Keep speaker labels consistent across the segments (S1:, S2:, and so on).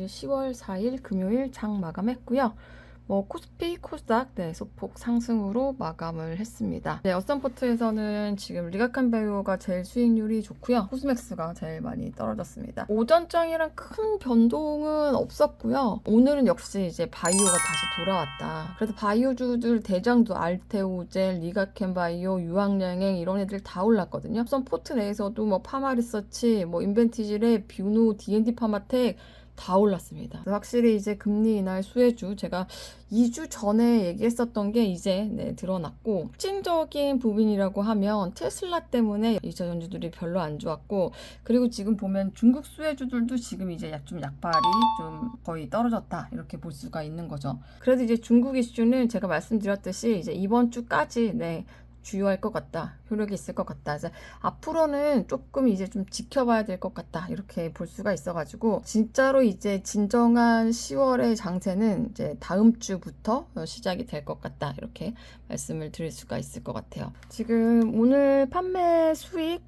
S1: 오늘 10월 4일 금요일 장 마감했고요. 코스피, 코스닥 소폭 상승으로 마감을 했습니다. 어썸포트에서는 지금 리가칸바이오가 제일 수익률이 좋고요. 코스맥스가 제일 많이 떨어졌습니다. 오전장이랑 큰 변동은 없었고요. 오늘은 역시 이제 바이오가 다시 돌아왔다. 그래서 바이오주들 대장도 알테오젤, 리가칸바이오, 유황양행 이런 애들 다 올랐거든요. 어썸포트 내에서도 파마리서치, 인벤티지랩, 뷰노, D&D 파마텍 다 올랐습니다. 확실히 이제 금리 인하의 수혜주, 제가 2주 전에 얘기했었던 게 이제 드러났고, 특징적인 부분이라고 하면 테슬라 때문에 2차 전지들이 별로 안 좋았고, 그리고 지금 보면 중국 수혜주들도 지금 이제 좀 약발이 좀 거의 떨어졌다 이렇게 볼 수가 있는 거죠. 그래도 이제 중국 이슈는 제가 말씀드렸듯이 이제 이번 주까지 주요할 것 같다. 효력이 있을 것 같다. 그래서 앞으로는 조금 이제 좀 지켜봐야 될 것 같다. 이렇게 볼 수가 있어가지고 진짜로 이제 진정한 10월의 장세는 이제 다음 주부터 시작이 될 것 같다. 이렇게 말씀을 드릴 수가 있을 것 같아요. 지금 오늘 판매 수익,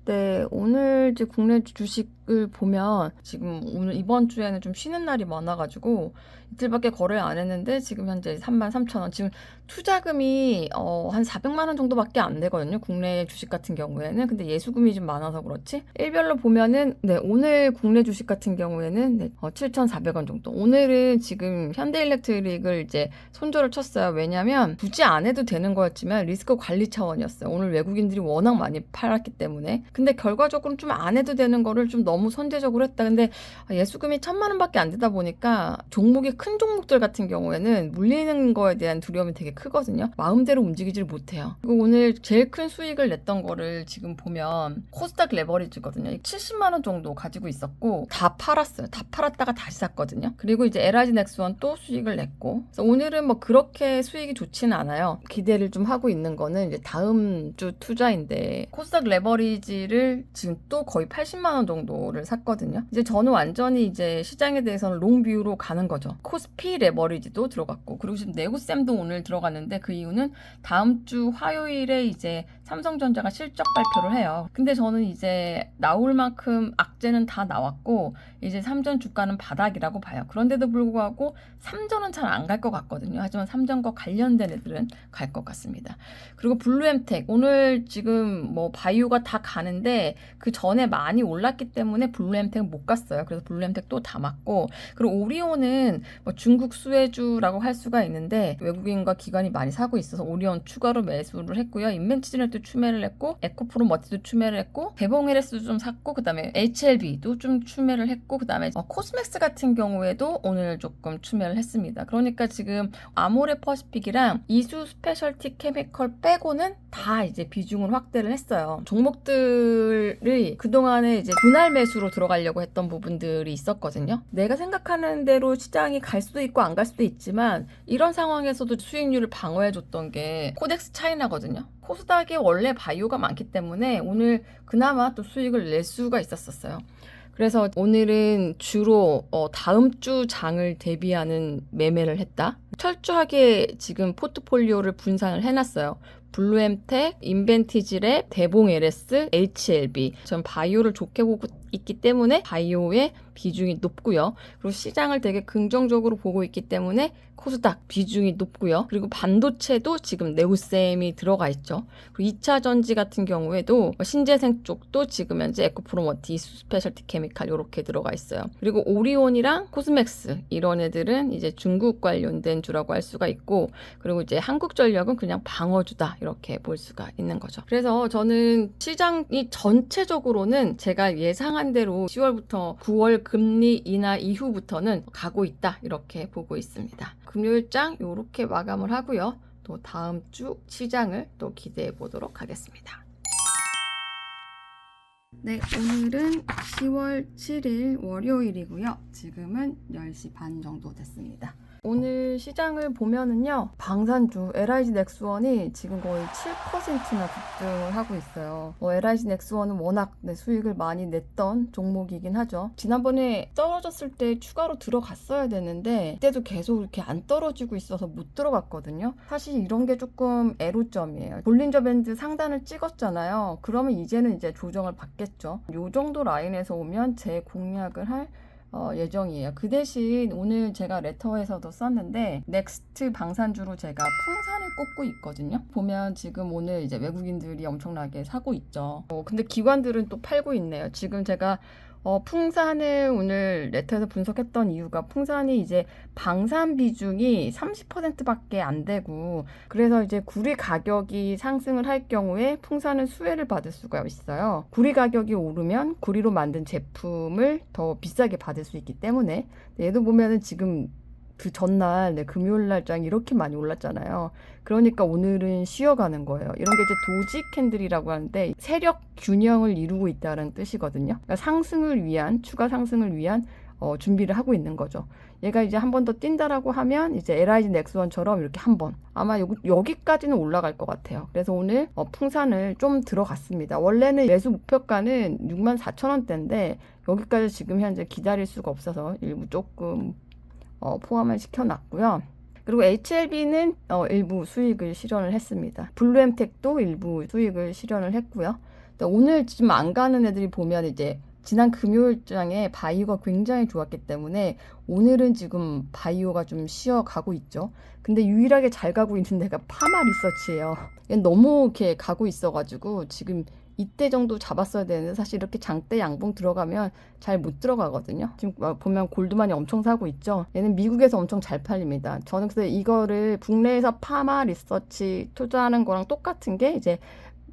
S1: 오늘 이제 국내 주식을 보면 지금 오늘 이번 주에는 좀 쉬는 날이 많아가지고 이틀밖에 거래를 안 했는데 지금 현재 33,000원. 지금 투자금이 한 400만 원 정도밖에 안 되거든요. 국내 주식 같은 경우에는. 근데 예수금이 좀 많아서 그렇지. 일별로 보면은 오늘 국내 주식 같은 경우에는 7,400원 정도. 오늘은 지금 현대일렉트릭을 이제 손절을 쳤어요. 왜냐면 굳이 안 해도 되는 거였지만 리스크 관리 차원이었어요. 오늘 외국인들이 워낙 많이 팔았기 때문에. 근데 결과적으로는 좀 안 해도 되는 거를 좀 너무 선제적으로 했다. 근데 예수금이 1,000만 원밖에 안 되다 보니까 종목이 큰 종목들 같은 경우에는 물리는 거에 대한 두려움이 되게 크거든요. 마음대로 움직이지를 못해요. 그리고 오늘 제일 큰 수익을 냈던 거를 지금 보면 코스닥 레버리지거든요. 70만 원 정도 가지고 있었고 다 팔았어요. 다 팔았다가 다시 샀거든요. 그리고 이제 LIG 넥스원 또 수익을 냈고, 그래서 오늘은 그렇게 수익이 좋지는 않아요. 기대를 좀 하고 있는 거는 이제 다음 주 투자인데, 코스닥 레버리지를 지금 또 거의 80만 원 정도를 샀거든요. 이제 저는 완전히 이제 시장에 대해서는 롱뷰로 가는 거죠. 코스피 레버리지도 들어갔고, 그리고 지금 네고쌤도 오늘 들어갔는데, 그 이유는 다음 주 화요일에 이제 삼성전자가 실적 발표를 해요. 근데 저는 이제 나올 만큼 악재는 다 나왔고 이제 삼전 주가는 바닥이라고 봐요. 그런데도 불구하고 삼전은 잘 안 갈 것 같거든요. 하지만 삼전과 관련된 애들은 갈 것 같습니다. 그리고 블루엠텍 오늘 지금 바이오가 다 가는데 그 전에 많이 올랐기 때문에 블루엠텍은 못 갔어요. 그래서 블루엠텍 또 담았고, 그리고 오리온은 중국 수혜주라고 할 수가 있는데 외국인과 기관이 많이 사고 있어서 오리온 추가로 매수를 했고요. 인벤치즈넷도 추매를 했고, 에코프로 머티도 추매를 했고, 대봉에레스도 좀 샀고, 그 다음에 HLB도 좀 추매를 했고, 그 다음에 코스맥스 같은 경우에도 오늘 조금 추매를 했습니다. 그러니까 지금 아모레 퍼시픽이랑 이수 스페셜티 케미컬 빼고는 다 이제 비중을 확대를 했어요. 종목들이 그동안에 이제 분할 매수로 들어가려고 했던 부분들이 있었거든요. 내가 생각하는 대로 시장이 갈 수도 있고 안 갈 수도 있지만 이런 상황에서도 수익률을 방어해줬던 게 코덱스 차이나거든요. 코스닥에 원래 바이오가 많기 때문에 오늘 그나마 또 수익을 낼 수가 있었어요. 그래서 오늘은 주로 다음 주 장을 대비하는 매매를 했다. 철저하게 지금 포트폴리오를 분산을 해놨어요. 블루엠텍, 인벤티지랩, 대봉LS, HLB. 전 바이오를 좋게 보고 있기 때문에 바이오의 비중이 높고요. 그리고 시장을 되게 긍정적으로 보고 있기 때문에 코스닥 비중이 높고요. 그리고 반도체도 지금 네오셈이 들어가 있죠. 그리고 2차 전지 같은 경우에도 신재생 쪽도 지금 현재 에코프로머티, 스페셜티 케미칼 이렇게 들어가 있어요. 그리고 오리온이랑 코스맥스 이런 애들은 이제 중국 관련된 주라고 할 수가 있고, 그리고 이제 한국전력은 그냥 방어주다 이렇게 볼 수가 있는 거죠. 그래서 저는 시장이 전체적으로는 제가 예상한 대로 10월부터 9월 금리 인하 이후부터는 가고 있다 이렇게 보고 있습니다. 금요일장 이렇게 마감을 하고요. 또 다음 주 시장을 또 기대해 보도록 하겠습니다. 오늘은 10월 7일 월요일이고요. 지금은 10시 반 정도 됐습니다. 오늘 시장을 보면은요, 방산주 LIG 넥스원이 지금 거의 7%나 급등을 하고 있어요. LIG 넥스원은 워낙 수익을 많이 냈던 종목이긴 하죠. 지난번에 떨어졌을 때 추가로 들어갔어야 되는데 그때도 계속 이렇게 안 떨어지고 있어서 못 들어갔거든요. 사실 이런 게 조금 애로점이에요. 볼린저 밴드 상단을 찍었잖아요. 그러면 이제는 이제 조정을 받겠죠. 요 정도 라인에서 오면 제 공략을 할 예정이에요. 그 대신 오늘 제가 레터에서도 썼는데 넥스트 방산주로 제가 풍산을 꼽고 있거든요. 보면 지금 오늘 이제 외국인들이 엄청나게 사고 있죠. 근데 기관들은 또 팔고 있네요. 지금 제가 풍산을 오늘 레터에서 분석했던 이유가 풍산이 이제 방산 비중이 30%밖에 안 되고 그래서 이제 구리 가격이 상승을 할 경우에 풍산은 수혜를 받을 수가 있어요. 구리 가격이 오르면 구리로 만든 제품을 더 비싸게 받을 수 있기 때문에 얘도 보면은 지금 그 전날 금요일 날장 이렇게 많이 올랐잖아요. 그러니까 오늘은 쉬어가는 거예요. 이런 게 이제 도지 캔들이라고 하는데 세력 균형을 이루고 있다는 뜻이거든요. 그러니까 상승을 위한 추가 상승을 위한 준비를 하고 있는 거죠. 얘가 이제 한 번 더 뛴다라고 하면 이제 LIG 넥스원처럼 이렇게 한 번 아마 여기까지는 올라갈 것 같아요. 그래서 오늘 풍산을 좀 들어갔습니다. 원래는 매수 목표가는 64,000원대인데 여기까지 지금 현재 기다릴 수가 없어서 일부 조금 포함을 시켜놨고요. 그리고 HLB는 일부 수익을 실현을 했습니다. 블루엠텍도 일부 수익을 실현을 했고요. 오늘 지금 안 가는 애들이 보면 이제 지난 금요일장에 바이오가 굉장히 좋았기 때문에 오늘은 지금 바이오가 좀 쉬어가고 있죠. 근데 유일하게 잘 가고 있는 데가 파마 리서치예요. 얘는 너무 이렇게 가고 있어가지고 지금 이때 정도 잡았어야 되는데 사실 이렇게 장대 양봉 들어가면 잘 못 들어가거든요. 지금 보면 골드만이 엄청 사고 있죠. 얘는 미국에서 엄청 잘 팔립니다. 저는 그래서 이거를 국내에서 파마 리서치 투자하는 거랑 똑같은 게 이제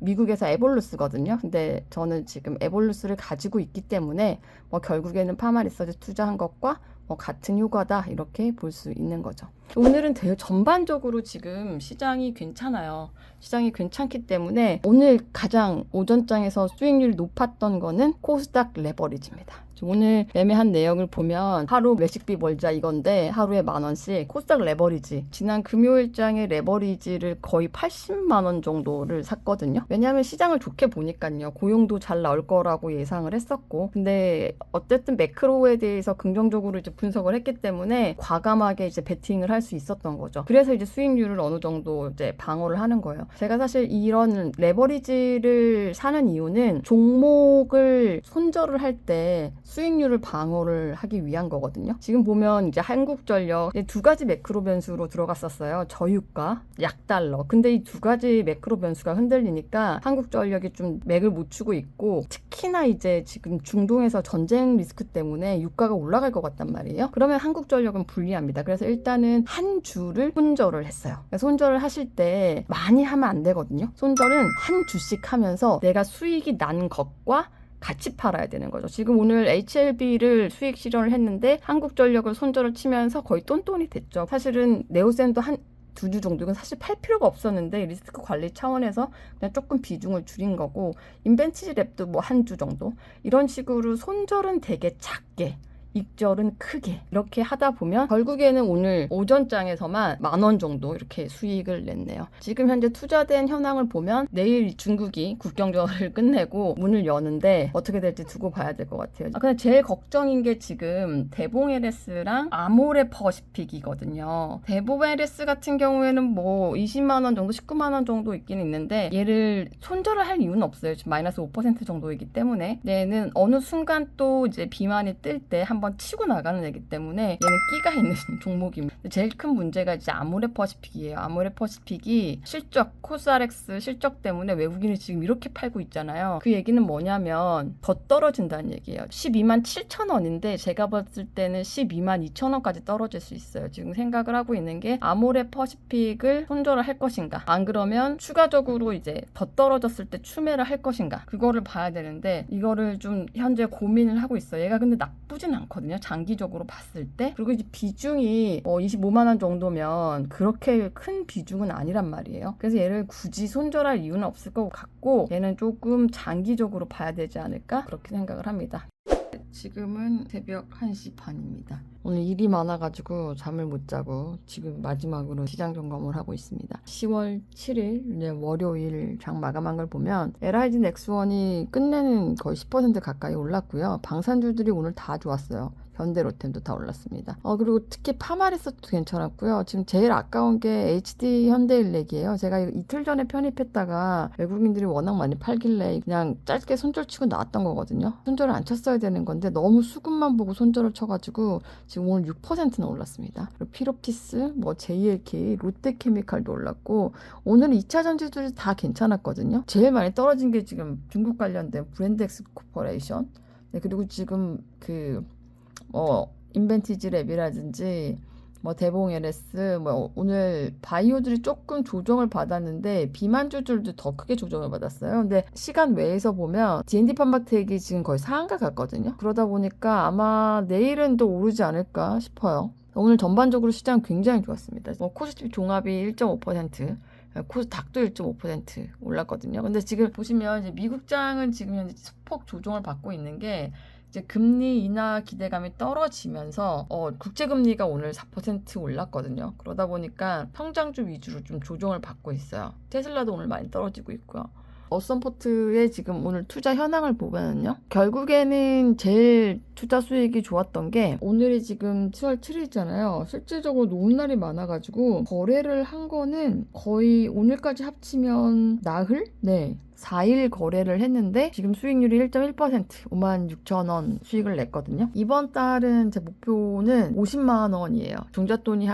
S1: 미국에서 에볼루스거든요. 근데 저는 지금 에볼루스를 가지고 있기 때문에 결국에는 파마 리서치 투자한 것과 같은 효과다 이렇게 볼 수 있는 거죠. 오늘은 전반적으로 지금 시장이 괜찮아요. 시장이 괜찮기 때문에 오늘 가장 오전장에서 수익률이 높았던 거는 코스닥 레버리지입니다. 오늘 매매한 내역을 보면 하루 매식비 벌자 이건데 하루에 10,000원씩 코스닥 레버리지 지난 금요일장에 레버리지를 거의 80만 원 정도를 샀거든요. 왜냐하면 시장을 좋게 보니까요. 고용도 잘 나올 거라고 예상을 했었고 근데 어쨌든 매크로에 대해서 긍정적으로 이제 분석을 했기 때문에 과감하게 이제 베팅을 할 수 있었던 거죠. 그래서 이제 수익률을 어느 정도 이제 방어를 하는 거예요. 제가 사실 이런 레버리지를 사는 이유는 종목을 손절을 할 때 수익률을 방어를 하기 위한 거거든요. 지금 보면 이제 한국전력 두 가지 매크로 변수로 들어갔었어요. 저유가, 약달러. 근데 이 두 가지 매크로 변수가 흔들리니까 한국전력이 좀 맥을 못 추고 있고 특히나 이제 지금 중동에서 전쟁 리스크 때문에 유가가 올라갈 것 같단 말이에요. 그러면 한국전력은 불리합니다. 그래서 일단은 한 주를 손절을 했어요. 손절을 하실 때 많이 하면 안 되거든요. 손절은 한 주씩 하면서 내가 수익이 난 것과 같이 팔아야 되는 거죠. 지금 오늘 HLB를 수익 실현을 했는데 한국전력을 손절을 치면서 거의 똔똔이 됐죠. 사실은 네오센도 한 2주 정도 이건 사실 팔 필요가 없었는데 리스크 관리 차원에서 그냥 조금 비중을 줄인 거고 인벤치랩도 뭐 한 주 정도 이런 식으로 손절은 되게 작게 익절은 크게 이렇게 하다 보면 결국에는 오늘 오전장에서만 10,000원 정도 이렇게 수익을 냈네요. 지금 현재 투자된 현황을 보면 내일 중국이 국경전을 끝내고 문을 여는데 어떻게 될지 두고 봐야 될 것 같아요. 근데 제일 걱정인 게 지금 대봉 LS랑 아모레 퍼시픽이거든요. 대봉 LS 같은 경우에는 뭐 20만 원 정도 19만 원 정도 있긴 있는데 얘를 손절을 할 이유는 없어요. 지금 마이너스 5% 정도이기 때문에 얘는 어느 순간 또 이제 비만이 뜰 때 한번 치고 나가는 애기 때문에 얘는 끼가 있는 종목입니다. 제일 큰 문제가 이제 아모레 퍼시픽이에요. 아모레 퍼시픽이 실적, 코스알엑스 실적 때문에 외국인이 지금 이렇게 팔고 있잖아요. 그 얘기는 뭐냐면 더 떨어진다는 얘기예요. 127,000원인데 제가 봤을 때는 122,200,000원까지 떨어질 수 있어요. 지금 생각을 하고 있는 게 아모레 퍼시픽을 손절을 할 것인가 안 그러면 추가적으로 이제 더 떨어졌을 때 추매를 할 것인가 그거를 봐야 되는데 이거를 좀 현재 고민을 하고 있어요. 얘가 근데 나쁘진 않거든요. 장기적으로 봤을 때. 그리고 이제 비중이 25만 원 정도면 그렇게 큰 비중은 아니란 말이에요. 그래서 얘를 굳이 손절할 이유는 없을 것 같고 얘는 조금 장기적으로 봐야 되지 않을까 그렇게 생각을 합니다. 지금은 새벽 1시 반입니다. 오늘 일이 많아가지고 잠을 못 자고 지금 마지막으로 시장 점검을 하고 있습니다. 10월 7일 월요일 장 마감한 걸 보면 LIG 넥스원이 끝내는 거의 10% 가까이 올랐고요. 방산주들이 오늘 다 좋았어요. 현대로템도 다 올랐습니다. 그리고 특히 파마리서도 괜찮았고요. 지금 제일 아까운 게 HD 현대일렉이에요. 제가 이거 이틀 전에 편입했다가 외국인들이 워낙 많이 팔길래 그냥 짧게 손절 치고 나왔던 거거든요. 손절을 안 쳤어야 되는 건데 너무 수급만 보고 손절을 쳐가지고 지금 오늘 6%나 올랐습니다. 그리고 피롭티스, 뭐 JLK, 롯데케미칼도 올랐고 오늘 2차 전지들이 다 괜찮았거든요. 제일 많이 떨어진 게 지금 중국 관련된 브랜드엑스 코퍼레이션. 네, 그리고 지금 인벤티지 랩이라든지 대봉 LS 오늘 바이오들이 조금 조정을 받았는데 비만주들도 더 크게 조정을 받았어요. 근데 시간 외에서 보면 D&D 판박텍이 지금 거의 상한가 같거든요. 그러다 보니까 아마 내일은 또 오르지 않을까 싶어요. 오늘 전반적으로 시장 굉장히 좋았습니다. 코스피 종합이 1.5%, 코스닥도 1.5% 올랐거든요. 근데 지금 보시면 이제 미국장은 지금 현재 소폭 조정을 받고 있는 게 이제 금리 인하 기대감이 떨어지면서 국제금리가 오늘 4% 올랐거든요. 그러다 보니까 성장주 위주로 좀 조정을 받고 있어요. 테슬라도 오늘 많이 떨어지고 있고요. 어썸포트의 지금 오늘 투자 현황을 보면요. 결국에는 제일 투자 수익이 좋았던 게 오늘이 지금 7월 7일이잖아요. 실질적으로 노는 날이 많아가지고 거래를 한 거는 거의 오늘까지 합치면 나흘? 네. 4일 거래를 했는데 지금 수익률이 1.1% 56,000원 수익을 냈거든요. 이번 달은 제 목표는 50만 원이에요. 종잣돈이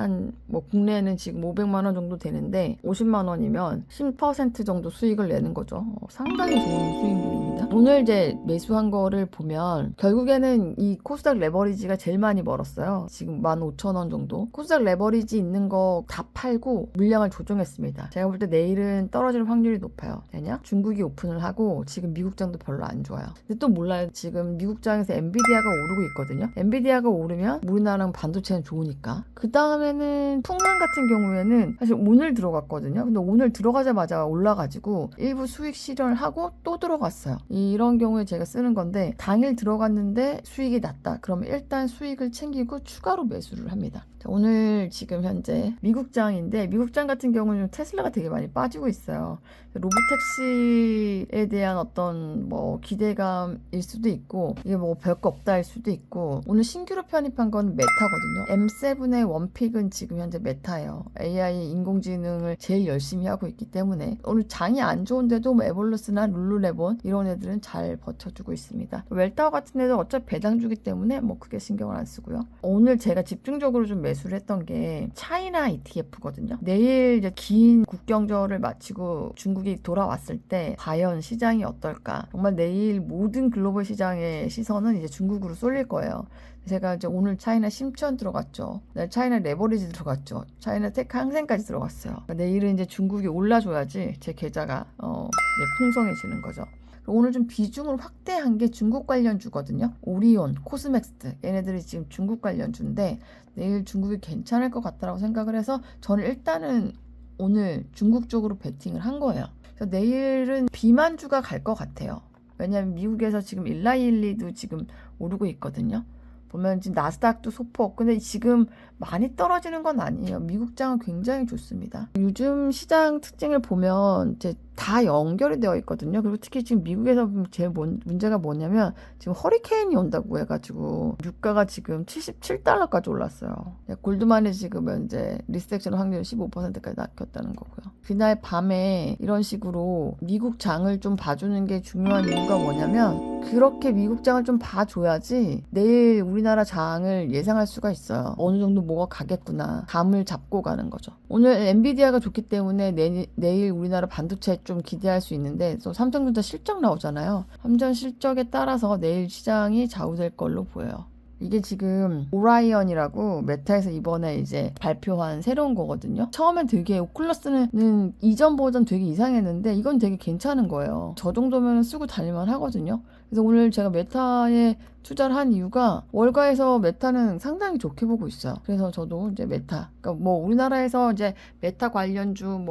S1: 국내는 지금 500만 원 정도 되는데 50만 원이면 10% 정도 수익을 내는 거죠. 상당히 좋은 수익률입니다. 오늘 이제 매수한 거를 보면 결국에는 이 코스닥 레버리지가 제일 많이 벌었어요. 지금 15,000원 정도. 코스닥 레버리지 있는 거 다 팔고 물량을 조정했습니다. 제가 볼 때 내일은 떨어질 확률이 높아요. 왜냐? 중국이 오픈을 하고 지금 미국장도 별로 안 좋아요. 근데 또 몰라요. 지금 미국장에서 엔비디아가 오르고 있거든요. 엔비디아가 오르면 우리나라랑 반도체는 좋으니까. 그 다음에는 풍랑 같은 경우에는 사실 오늘 들어갔거든요. 근데 오늘 들어가자마자 올라가지고 일부 수익 실현을 하고 또 들어갔어요. 이런 경우에 제가 쓰는 건데 당일 들어갔는데 수익이 났다. 그러면 일단 수익을 챙기고 추가로 매수를 합니다. 자, 오늘 지금 현재 미국장인데 미국장 같은 경우는 테슬라가 되게 많이 빠지고 있어요. 로보택시에 대한 어떤 기대감일 수도 있고 이게 별거 없다일 수도 있고 오늘 신규로 편입한 건 메타거든요. M7의 원픽은 지금 현재 메타예요. AI 인공지능을 제일 열심히 하고 있기 때문에 오늘 장이 안 좋은데도 에볼루스나 룰루레본 이런 애들은 잘 버텨주고 있습니다. 웰타워 같은 애들 어차피 배당주기 때문에 크게 신경을 안 쓰고요. 오늘 제가 집중적으로 좀 매수를 했던 게 차이나 ETF거든요. 내일 이제 긴 국경절을 마치고 중국이 돌아왔을 때 과연 시장이 어떨까? 정말 내일 모든 글로벌 시장의 시선은 이제 중국으로 쏠릴 거예요. 제가 이제 오늘 차이나 심천 들어갔죠. 차이나 레버리지 들어갔죠. 차이나 테크 항생까지 들어갔어요. 내일은 이제 중국이 올라줘야지 제 계좌가 이제 풍성해지는 거죠. 오늘 좀 비중을 확대한 게 중국 관련주거든요. 오리온, 코스맥스 얘네들이 지금 중국 관련주인데 내일 중국이 괜찮을 것 같다라고 생각을 해서 저는 일단은 오늘 중국 쪽으로 베팅을 한 거예요. 그래서 내일은 비만주가 갈 것 같아요. 왜냐하면 미국에서 지금 일라일리도 지금 오르고 있거든요. 보면 지금 나스닥도 소폭. 근데 지금 많이 떨어지는 건 아니에요. 미국장은 굉장히 좋습니다. 요즘 시장 특징을 보면 이제 다 연결이 되어 있거든요. 그리고 특히 지금 미국에서 제일 문제가 뭐냐면 지금 허리케인이 온다고 해가지고 유가가 지금 77달러까지 올랐어요. 골드만이 지금 이제 리섹션 확률 15%까지 낮췄다는 거고요. 그날 밤에 이런 식으로 미국 장을 좀 봐주는 게 중요한 이유가 뭐냐면 그렇게 미국 장을 좀 봐줘야지 내일 우리나라 장을 예상할 수가 있어요. 어느 정도 뭐가 가겠구나. 감을 잡고 가는 거죠. 오늘 엔비디아가 좋기 때문에 내일 우리나라 반도체 좀 기대할 수 있는데 또 삼성전자 실적 나오잖아요. 삼성 실적에 따라서 내일 시장이 좌우될 걸로 보여요. 이게 지금 오라이언이라고 메타에서 이번에 이제 발표한 새로운 거거든요. 처음엔 되게 오큘러스는 이전 버전 되게 이상했는데 이건 되게 괜찮은 거예요. 저 정도면 쓰고 다닐만 하거든요. 그래서 오늘 제가 메타에 투자를 한 이유가 월가에서 메타는 상당히 좋게 보고 있어요. 그래서 저도 이제 메타, 그러니까 우리나라에서 이제 메타 관련주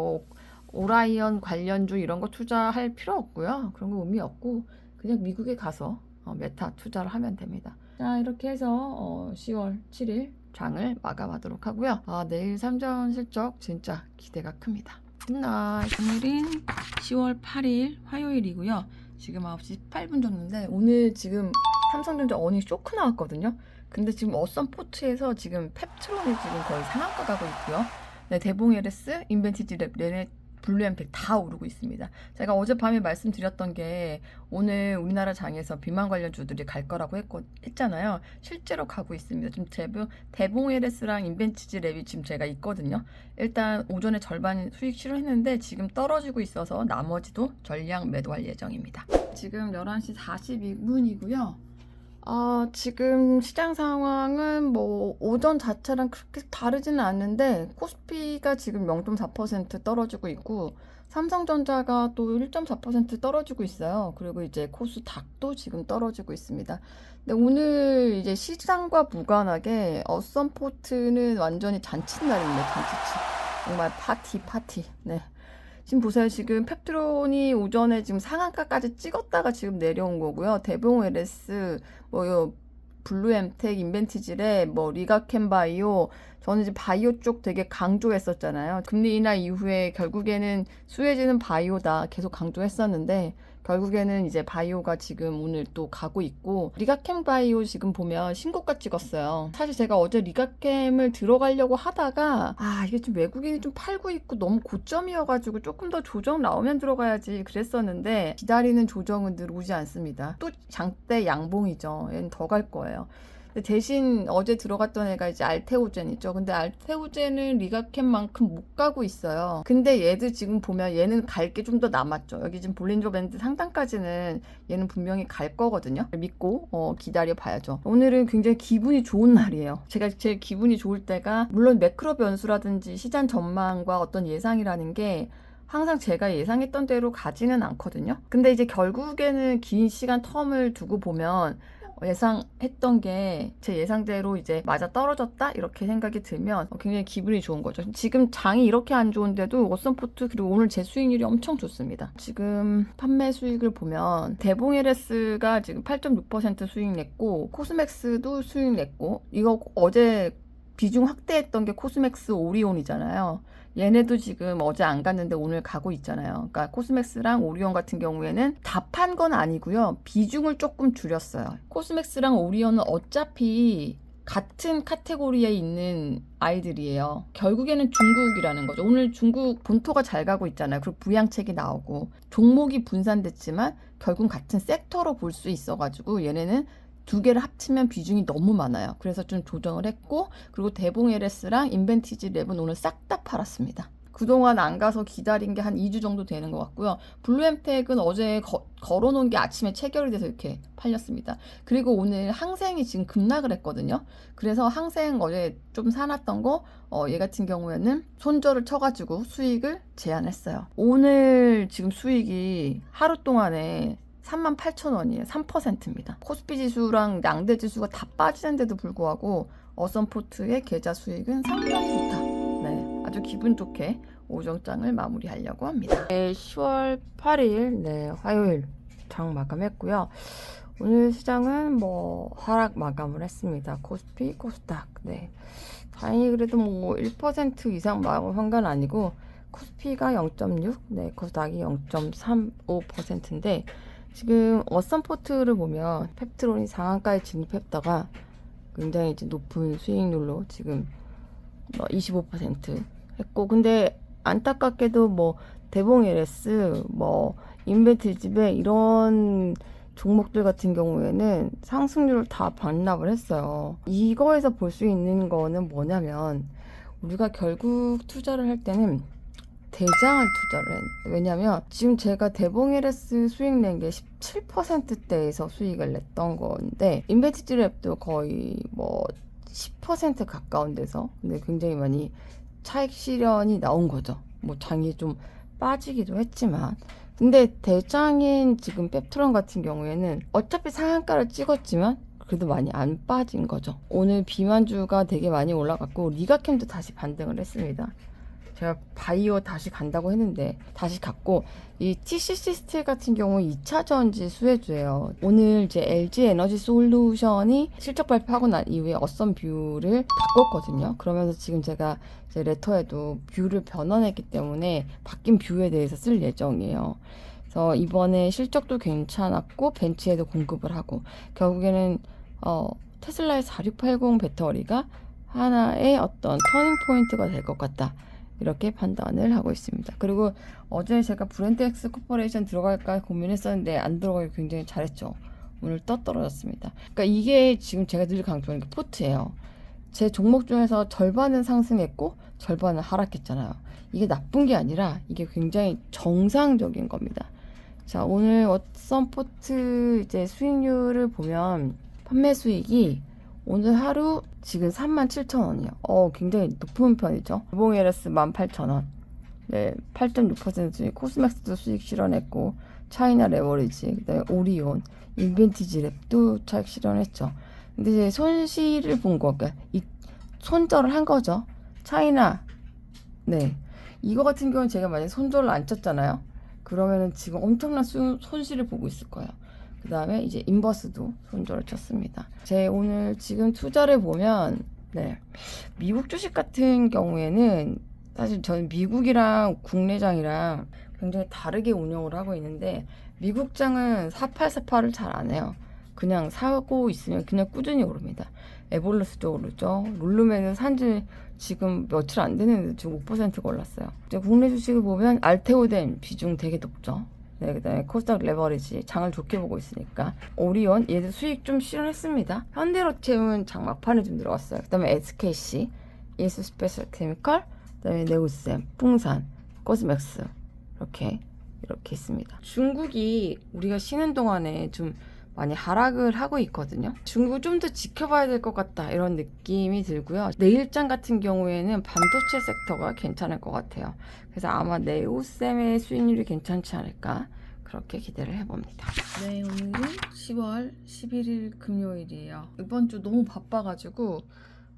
S1: 오라이언 관련주 이런 거 투자할 필요 없고요. 그런 거 의미 없고 그냥 미국에 가서 메타 투자를 하면 됩니다. 자, 이렇게 해서 10월 7일 장을 마감하도록 하고요. 내일 삼전 실적 진짜 기대가 큽니다. 굿나잇. 오늘은 10월 8일 화요일이고요. 지금 9시 18분 정도인데 오늘 지금 삼성전자 어닝 쇼크 나왔거든요. 근데 지금 어썸포트에서 지금 펩트론이 지금 거의 상한가 가고 있고요. 네, 대봉에레스, 인벤티지랩, 레네, 블루엠팩 다 오르고 있습니다. 제가 어젯밤에 말씀드렸던 게 오늘 우리나라 장에서 비만 관련주들이 갈 거라고 했잖아요. 실제로 가고 있습니다. 지금 대봉에레스랑 인벤티지랩이 지금 제가 있거든요. 일단 오전에 절반 수익 실현했는데 지금 떨어지고 있어서 나머지도 전량 매도할 예정입니다. 지금 11시 42분이고요. 지금 시장 상황은 뭐 오전 자체랑 그렇게 다르지는 않는데 코스피가 지금 0.4% 떨어지고 있고 삼성전자가 또 1.4% 떨어지고 있어요. 그리고 이제 코스닥도 지금 떨어지고 있습니다. 근데 오늘 이제 시장과 무관하게 어썸포트는 완전히 잔칫날입니다. 잔치치. 정말 파티. 네. 지금 보세요. 지금 펩트론이 오전에 지금 상한가까지 찍었다가 지금 내려온 거고요. 대봉LS, 뭐 블루엠텍, 인벤티지랩, 뭐 리가켄바이오, 저는 이제 바이오 쪽 되게 강조했었잖아요. 금리 인하 이후에 결국에는 수혜지는 바이오다 계속 강조했었는데 결국에는 이제 바이오가 지금 오늘 또 가고 있고 리가캠 바이오 지금 보면 신고가 찍었어요. 사실 제가 어제 리가캠을 들어가려고 하다가 이게 좀 외국인이 좀 팔고 있고 너무 고점이어가지고 조금 더 조정 나오면 들어가야지 그랬었는데 기다리는 조정은 늘 오지 않습니다. 또 장대 양봉이죠. 얘는 더 갈 거예요. 대신 어제 들어갔던 애가 이제 알테오젠 있죠. 근데 알테오젠은 리가캠만큼 못 가고 있어요. 근데 얘들 지금 보면 얘는 갈 게 좀 더 남았죠. 여기 지금 볼린저 밴드 상단까지는 얘는 분명히 갈 거거든요. 믿고 기다려 봐야죠. 오늘은 굉장히 기분이 좋은 날이에요. 제가 제일 기분이 좋을 때가 물론 매크로 변수라든지 시장 전망과 어떤 예상이라는 게 항상 제가 예상했던 대로 가지는 않거든요. 근데 이제 결국에는 긴 시간 텀을 두고 보면 예상했던 게 제 예상대로 이제 맞아 떨어졌다 이렇게 생각이 들면 굉장히 기분이 좋은 거죠. 지금 장이 이렇게 안 좋은데도 어썸포트 그리고 오늘 제 수익률이 엄청 좋습니다. 지금 판매 수익을 보면 대봉LS가 지금 8.6% 수익 냈고 코스맥스도 수익 냈고 이거 어제 비중 확대했던 게 코스맥스 오리온이잖아요. 얘네도 지금 어제 안 갔는데 오늘 가고 있잖아요. 그러니까 코스맥스랑 오리온 같은 경우에는 다 판 건 아니고요. 비중을 조금 줄였어요. 코스맥스랑 오리온은 어차피 같은 카테고리에 있는 아이들이에요. 결국에는 중국이라는 거죠. 오늘 중국 본토가 잘 가고 있잖아요. 그리고 부양책이 나오고 종목이 분산됐지만 결국 같은 섹터로 볼 수 있어가지고 얘네는 두 개를 합치면 비중이 너무 많아요. 그래서 좀 조정을 했고 그리고 대봉LS랑 인벤티지랩은 오늘 싹 다 팔았습니다. 그동안 안 가서 기다린 게 한 2주 정도 되는 것 같고요. 블루엠텍은 어제 걸어놓은 게 아침에 체결이 돼서 이렇게 팔렸습니다. 그리고 오늘 항생이 지금 급락을 했거든요. 그래서 항생 어제 좀 사놨던 거 얘 같은 경우에는 손절을 쳐가지고 수익을 제한했어요. 오늘 지금 수익이 하루 동안에 38,000원이에요. 3%입니다. 코스피 지수랑 양대 지수가 다 빠지는데도 불구하고 어썸포트의 계좌 수익은 상당히 좋다. 네, 아주 기분 좋게 오정장을 마무리하려고 합니다. 10월 8일 화요일 장 마감했고요. 오늘 시장은 뭐 하락 마감을 했습니다. 코스피, 코스닥. 다행히 그래도 뭐 1% 이상 마감한 건 아니고 코스피가 0.6, 코스닥이 0.35%인데 지금 어썸포트를 보면 펩트론이 상한가에 진입했다가 굉장히 이제 높은 수익률로 지금 25% 했고 근데 안타깝게도 뭐 대봉LS, 뭐 인벤티지배 이런 종목들 같은 경우에는 상승률을 다 반납을 했어요. 이거에서 볼 수 있는 거는 뭐냐면 우리가 결국 투자를 할 때는 대장을 투자를 했는데 왜냐면 지금 제가 대봉LS 수익 낸 게 17%대에서 수익을 냈던 건데 인벤티지랩도 거의 뭐 10% 가까운 데서 근데 굉장히 많이 차익 실현이 나온 거죠. 뭐 장이 좀 빠지기도 했지만 근데 대장인 지금 펩트론 같은 경우에는 어차피 상한가를 찍었지만 그래도 많이 안 빠진 거죠. 오늘 비만주가 되게 많이 올라갔고 리가캠도 다시 반등을 했습니다. 제가 바이오 다시 간다고 했는데 다시 갔고 이 TCC 스틸 같은 경우 2차 전지 수혜주예요. 오늘 이제 LG 에너지 솔루션이 실적 발표하고 난 이후에 어썸 뷰를 바꿨거든요. 그러면서 지금 제가 제 레터에도 뷰를 변환했기 때문에 바뀐 뷰에 대해서 쓸 예정이에요. 그래서 이번에 실적도 괜찮았고 벤치에도 공급을 하고 결국에는 테슬라의 4680 배터리가 하나의 어떤 터닝 포인트가 될 것 같다. 이렇게 판단을 하고 있습니다. 그리고 어제 제가 브랜드엑스 코퍼레이션 들어갈까 고민했었는데 안 들어가기 굉장히 잘했죠. 오늘 떨어졌습니다. 그러니까 이게 지금 제가 늘 강조하는 게 포트예요. 제 종목 중에서 절반은 상승했고 절반은 하락했잖아요. 이게 나쁜 게 아니라 이게 굉장히 정상적인 겁니다. 자, 오늘 왓썸포트 이제 수익률을 보면 판매 수익이 오늘 하루 지금 37,000원이요. 굉장히 높은 편이죠. 유봉에르스 18,000원. 네, 8.6% 수익. 코스맥스도 수익 실현했고, 차이나 레버리지, 그다음에 오리온, 인벤티지 랩도 차익 실현했죠. 근데 이제 손실을 본 거, 그러니까 손절을 한 거죠. 차이나, 네, 이거 같은 경우는 제가 만약에 손절을 안 쳤잖아요. 그러면은 지금 엄청난 손실을 보고 있을 거예요. 그 다음에 이제 인버스도 손절을 쳤습니다. 제 오늘 지금 투자를 보면, 네, 미국 주식 같은 경우에는 사실 저는 미국이랑 국내장이랑 굉장히 다르게 운영을 하고 있는데, 미국장은 4848을 잘 안 해요. 그냥 사고 있으면 그냥 꾸준히 오릅니다. 에볼루스도 오르죠. 룰루맨은 산지 지금 며칠 안 됐는데 지금 5%가 올랐어요. 이제 국내 주식을 보면 알테오덴 비중 되게 높죠. 네, 그다음에 코스닥 레버리지 장을 좋게 보고 있으니까 오리온 얘도 수익 좀 실현했습니다. 현대로템은 장 막판에 좀 들어갔어요. 그다음에 SKC, 예수 스페셜 케미컬, 그다음에 네오셈, 풍산, 코스맥스 이렇게 있습니다. 중국이 우리가 쉬는 동안에 좀 많이 하락을 하고 있거든요. 중국 좀 더 지켜봐야 될 것 같다 이런 느낌이 들고요. 내일장 같은 경우에는 반도체 섹터가 괜찮을 것 같아요. 그래서 아마 네오셈의 수익률이 괜찮지 않을까 그렇게 기대를 해봅니다. 네, 오늘은 10월 11일 금요일이에요. 이번 주 너무 바빠가지고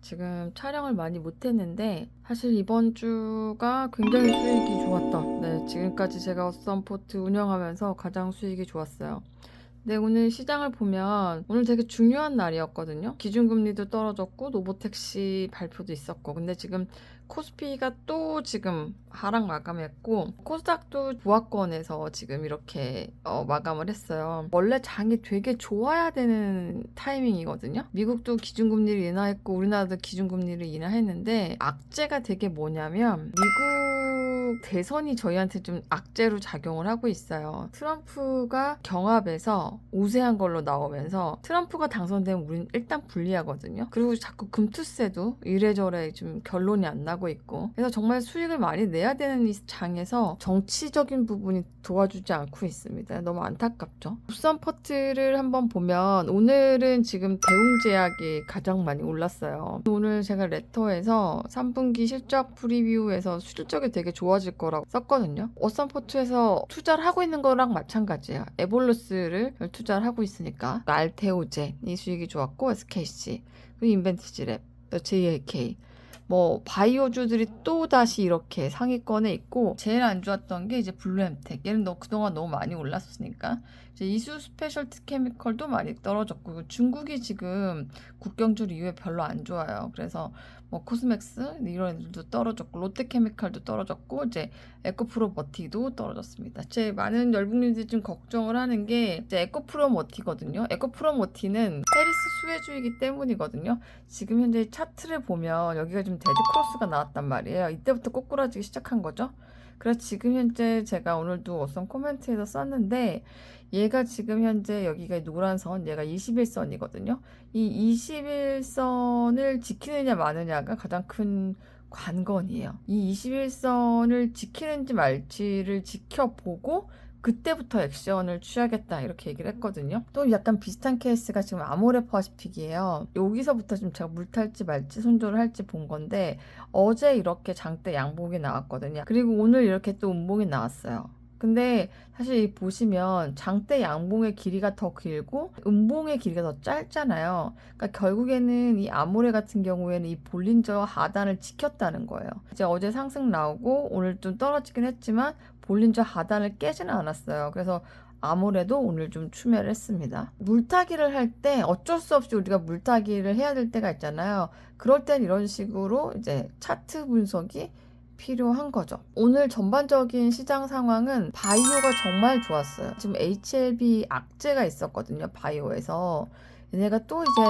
S1: 지금 촬영을 많이 못했는데 사실 이번 주가 굉장히 수익이 좋았던, 네, 지금까지 제가 왓썸포트 운영하면서 가장 수익이 좋았어요. 네, 오늘 시장을 보면 오늘 되게 중요한 날이었거든요. 기준금리도 떨어졌고 노보택시 발표도 있었고, 근데 지금 코스피가 또 지금 하락 마감했고 코스닥도 보합권에서 지금 이렇게 마감을 했어요. 원래 장이 되게 좋아야 되는 타이밍이거든요. 미국도 기준금리를 인하했고 우리나라도 기준금리를 인하했는데 악재가 되게 뭐냐면 미국 대선이 저희한테 좀 악재로 작용을 하고 있어요. 트럼프가 경합에서 우세한 걸로 나오면서 트럼프가 당선되면 우리는 일단 불리하거든요. 그리고 자꾸 금투세도 이래저래 좀 결론이 안 나고 있고, 그래서 정말 수익을 많이 내야 되는 이 장에서 정치적인 부분이 도와주지 않고 있습니다. 너무 안타깝죠. 왓썸포트를 한번 보면 오늘은 지금 대웅제약이 가장 많이 올랐어요. 오늘 제가 레터에서 3분기 실적 프리뷰에서 실적이 되게 좋아질 거라고 썼거든요. 왓썸포트에서 투자를 하고 있는 거랑 마찬가지예요. 에볼루스를 투자를 하고 있으니까 알테오젠이 수익이 좋았고, SKC, 그리고 인벤티지랩, JAK, 뭐 바이오주들이 또 다시 이렇게 상위권에 있고, 제일 안 좋았던 게 이제 블루엠텍. 얘는 그동안 너무 많이 올랐으니까 이제 이수 스페셜티 케미컬도 많이 떨어졌고, 중국이 지금 국경줄 이후에 별로 안 좋아요. 그래서 뭐 코스맥스 이런 애들도 떨어졌고, 롯데케미칼도 떨어졌고, 이제 에코프로머티도 떨어졌습니다. 제 많은 열북님들이 좀 걱정을 하는 게 이제 에코프로머티거든요. 에코프로머티는 페리스 수혜주이기 때문이거든요. 지금 현재 차트를 보면 여기가 좀 데드 크로스가 나왔단 말이에요. 이때부터 꼬꾸라지기 시작한 거죠. 그래서 지금 현재 제가 오늘도 어떤 코멘트에서 썼는데, 얘가 지금 현재 여기가 노란 선, 얘가 21선이거든요. 이 21선을 지키느냐 마느냐가 가장 큰 관건이에요. 이 21선을 지키는지 말지를 지켜보고 그때부터 액션을 취하겠다 이렇게 얘기를 했거든요. 또 약간 비슷한 케이스가 지금 아모레 퍼시픽이에요. 여기서부터 좀 제가 물탈지 말지 손절을 할지 본 건데, 어제 이렇게 장대 양봉이 나왔거든요. 그리고 오늘 이렇게 또 음봉이 나왔어요. 근데 사실 보시면 장대 양봉의 길이가 더 길고 음봉의 길이가 더 짧잖아요. 그러니까 결국에는 이 아모레 같은 경우에는 이 볼린저 하단을 지켰다는 거예요. 이제 어제 상승 나오고 오늘 좀 떨어지긴 했지만 볼린저 하단을 깨지는 않았어요. 그래서 아모레도 오늘 좀 추매를 했습니다. 물타기를 할 때 어쩔 수 없이 우리가 물타기를 해야 될 때가 있잖아요. 그럴 땐 이런 식으로 이제 차트 분석이 필요한 거죠. 오늘 전반적인 시장 상황은 바이오가 정말 좋았어요. 지금 HLB 악재가 있었거든요. 바이오에서. 얘네가 또 이제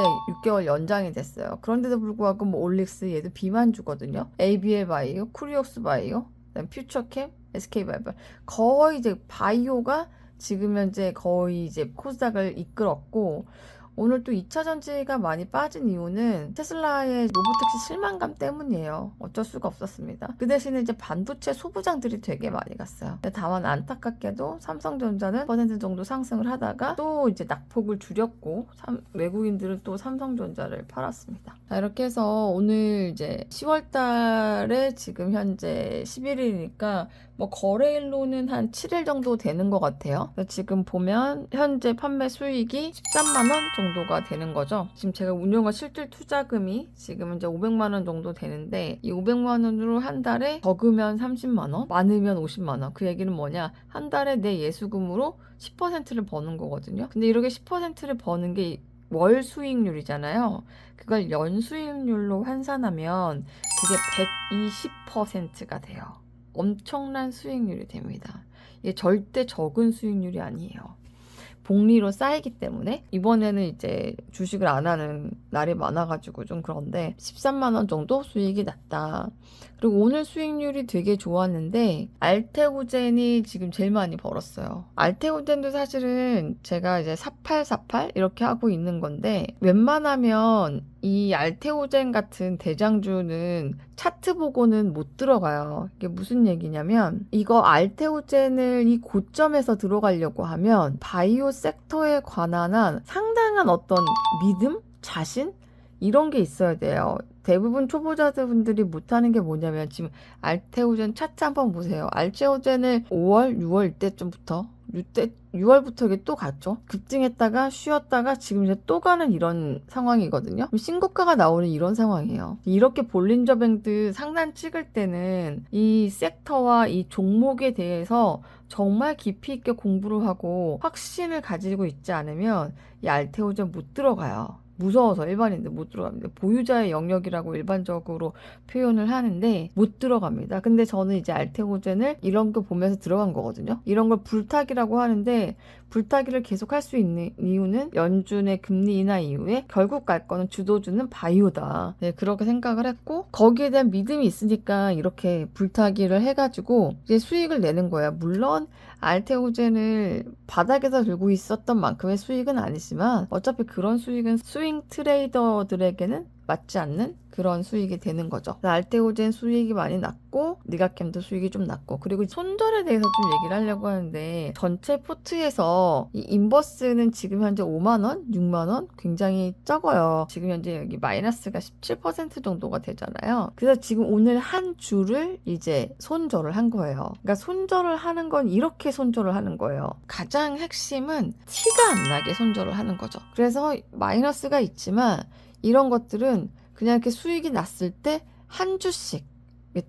S1: 6개월 연장이 됐어요. 그런데도 불구하고 뭐 올릭스 얘도 B만 주거든요. ABL 바이오, 쿠리옥스 바이오, 그다음 퓨처캠, SK바이오 거의 이제 바이오가 지금 현재 거의 이제 코스닥을 이끌었고 오늘 또 2차 전지가 많이 빠진 이유는 테슬라의 로보택시 실망감 때문이에요. 어쩔 수가 없었습니다. 그 대신에 이제 반도체 소부장들이 되게 많이 갔어요. 다만 안타깝게도 삼성전자는 10% 정도 상승을 하다가 또 이제 낙폭을 줄였고 외국인들은 또 삼성전자를 팔았습니다. 자, 이렇게 해서 오늘 이제 10월 달에 지금 현재 11일이니까 뭐 거래일로는 한 7일 정도 되는 것 같아요. 지금 보면 현재 판매 수익이 13만 원 정도가 되는 거죠. 지금 제가 운용한 실질 투자금이 지금 이제 500만 원 정도 되는데 이 500만 원으로 한 달에 적으면 30만 원, 많으면 50만 원. 그 얘기는 뭐냐? 한 달에 내 예수금으로 10%를 버는 거거든요. 근데 이렇게 10%를 버는 게 월 수익률이잖아요. 그걸 연 수익률로 환산하면 그게 120%가 돼요. 엄청난 수익률이 됩니다. 이게 절대 적은 수익률이 아니에요. 복리로 쌓이기 때문에 이번에는 이제 주식을 안 하는 날이 많아가지고 좀 그런데 13만 원 정도 수익이 났다. 그리고 오늘 수익률이 되게 좋았는데 알테오젠이 지금 제일 많이 벌었어요. 알테오젠도 사실은 제가 이제 4848 이렇게 하고 있는 건데 웬만하면 이 알테오젠 같은 대장주는 차트 보고는 못 들어가요. 이게 무슨 얘기냐면 이거 알테오젠을 이 고점에서 들어가려고 하면 바이오 섹터에 관한 한 상당한 어떤 믿음? 자신? 이런 게 있어야 돼요. 대부분 초보자분들이 못하는 게 뭐냐면 지금 알테오젠 차트 한번 보세요. 알테오젠을 5월, 6월 이때쯤부터 6월부터 이게 또 갔죠. 급등했다가 쉬었다가 지금 이제 또 가는 이런 상황이거든요. 신고가가 나오는 이런 상황이에요. 이렇게 볼린저 밴드 상단 찍을 때는 이 섹터와 이 종목에 대해서 정말 깊이 있게 공부를 하고 확신을 가지고 있지 않으면 이 알테오젠 못 들어가요. 무서워서 일반인들 못 들어갑니다. 보유자의 영역이라고 일반적으로 표현을 하는데 못 들어갑니다. 근데 저는 이제 알테오젠을 이런 거 보면서 들어간 거거든요. 이런 걸 불타기라고 하는데 불타기를 계속 할 수 있는 이유는 연준의 금리 인하 이후에 결국 갈 거는 주도주는 바이오다. 네, 그렇게 생각을 했고 거기에 대한 믿음이 있으니까 이렇게 불타기를 해가지고 이제 수익을 내는 거야. 물론 알테오젠을 바닥에서 들고 있었던 만큼의 수익은 아니지만 어차피 그런 수익은 스윙 트레이더들에게는 맞지 않는 그런 수익이 되는 거죠. 알테오젠 수익이 많이 났고 니가캠도 수익이 좀 났고 그리고 손절에 대해서 좀 얘기를 하려고 하는데 전체 포트에서 이 인버스는 지금 현재 5만원, 6만원 굉장히 적어요. 지금 현재 여기 마이너스가 17% 정도가 되잖아요. 그래서 지금 오늘 한 주를 이제 손절을 한 거예요. 그러니까 손절을 하는 건 이렇게 손절을 하는 거예요. 가장 핵심은 티가 안 나게 손절을 하는 거죠. 그래서 마이너스가 있지만 이런 것들은 그냥 이렇게 수익이 났을 때 한 주씩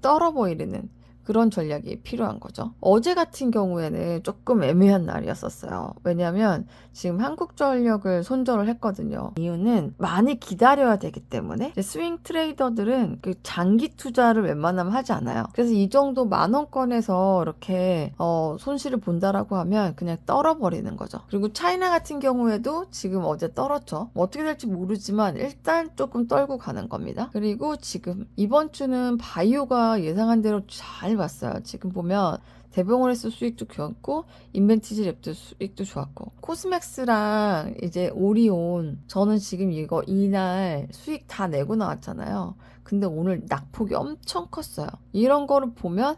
S1: 떨어버리는 그런 전략이 필요한 거죠. 어제 같은 경우에는 조금 애매한 날이었었어요. 왜냐하면 지금 한국전력을 손절을 했거든요. 이유는 많이 기다려야 되기 때문에 스윙 트레이더들은 그 장기 투자를 웬만하면 하지 않아요. 그래서 이 정도 10,000원권에서 이렇게 손실을 본다라고 하면 그냥 떨어버리는 거죠. 그리고 차이나 같은 경우에도 지금 어제 떨었죠. 뭐 어떻게 될지 모르지만 일단 조금 떨고 가는 겁니다. 그리고 지금 이번 주는 바이오가 예상한 대로 잘 봤어요. 지금 보면 대병원에서 수익도 좋았고 인벤티지 랩도 수익도 좋았고 코스맥스랑 이제 오리온 저는 지금 이거 이날 수익 다 내고 나왔잖아요. 근데 오늘 낙폭이 엄청 컸어요. 이런 거를 보면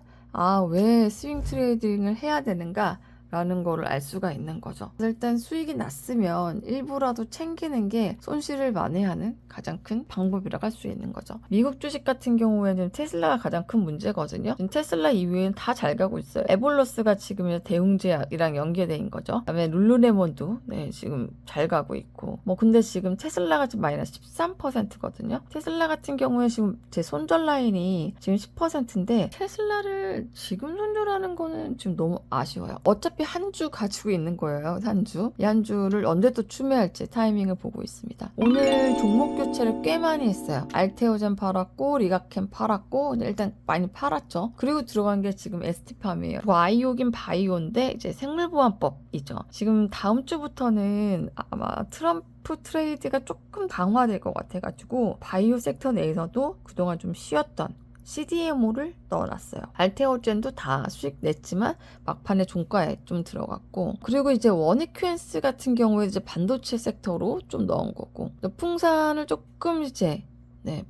S1: 왜 스윙 트레이딩을 해야 되는가 라는 거를 알 수가 있는 거죠. 일단 수익이 났으면 일부라도 챙기는 게 손실을 만회하는 가장 큰 방법이라고 할 수 있는 거죠. 미국 주식 같은 경우에는 테슬라가 가장 큰 문제거든요. 지금 테슬라 이후에는 다 잘 가고 있어요. 에볼러스가 지금 대웅제약이랑 연계된 거죠. 그다음에 룰루레몬도 지금 잘 가고 있고 근데 지금 테슬라가 지금 마이너스 13%거든요. 테슬라 같은 경우에 지금 제 손절 라인이 지금 10%인데 테슬라를 지금 손절하는 거는 지금 너무 아쉬워요. 어차피 한 주 가지고 있는 거예요. 한 주. 이 한 주를 언제 또 추매할지 타이밍을 보고 있습니다. 오늘 종목 교체를 꽤 많이 했어요. 알테오젠 팔았고 리가캠 팔았고 일단 많이 팔았죠. 그리고 들어간 게 지금 ST팜이에요. 아이오긴 바이오인데 이제 생물보안법이죠. 지금 다음 주부터는 아마 트럼프 트레이드가 조금 강화될 것 같아가지고 바이오 섹터 내에서도 그동안 좀 쉬었던 CDMO를 넣어놨어요. 알테오젠도 다 수익 냈지만 막판에 종가에 좀 들어갔고, 그리고 이제 원익큐엔스 같은 경우에 이제 반도체 섹터로 좀 넣은 거고, 풍산을 조금 이제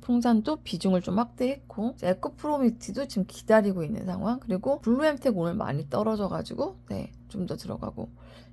S1: 풍산도 비중을 좀 확대했고, 에코프로미티도 지금 기다리고 있는 상황. 그리고 블루엠텍 오늘 많이 떨어져가지고 좀 더 들어가고,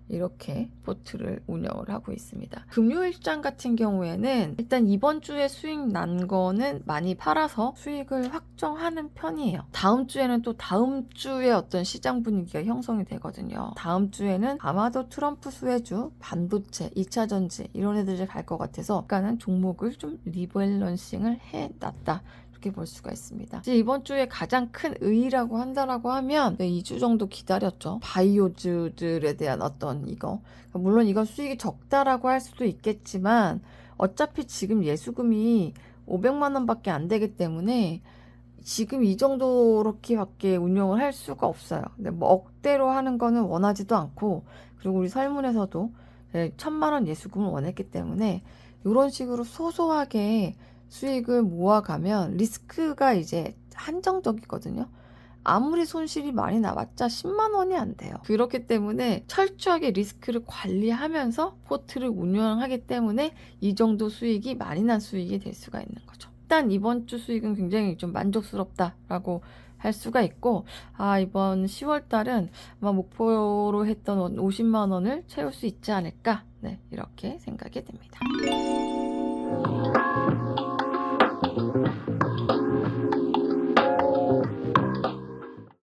S1: 이렇게 포트를 운영을 하고 있습니다. 금요일장 같은 경우에는 일단 이번 주에 수익 난 거는 많이 팔아서 수익을 확정하는 편이에요. 다음 주에는 또 다음 주에 어떤 시장 분위기가 형성이 되거든요. 다음 주에는 아마도 트럼프 수혜주, 반도체, 2차 전지 이런 애들이 갈 것 같아서 약간은 종목을 좀 리밸런싱을 해놨다. 이렇게 볼 수가 있습니다. 이제 이번 주에 가장 큰 의의라고 한다라고 하면 2주 정도 기다렸죠. 바이오주들에 대한 어떤 이거. 물론 이건 수익이 적다라고 할 수도 있겠지만 어차피 지금 예수금이 500만 원밖에 안 되기 때문에 지금 이 정도로밖에 운영을 할 수가 없어요. 근데 뭐 억대로 하는 거는 원하지도 않고, 그리고 우리 설문에서도 1000만 원 예수금을 원했기 때문에 이런 식으로 소소하게 수익을 모아가면 리스크가 이제 한정적이거든요. 아무리 손실이 많이 나봤자 10만 원이 안 돼요. 그렇기 때문에 철저하게 리스크를 관리하면서 포트를 운영하기 때문에 이 정도 수익이 많이 난 수익이 될 수가 있는 거죠. 일단 이번 주 수익은 굉장히 좀 만족스럽다라고 할 수가 있고, 이번 10월 달은 아마 목표로 했던 50만 원을 채울 수 있지 않을까, 이렇게 생각이 됩니다.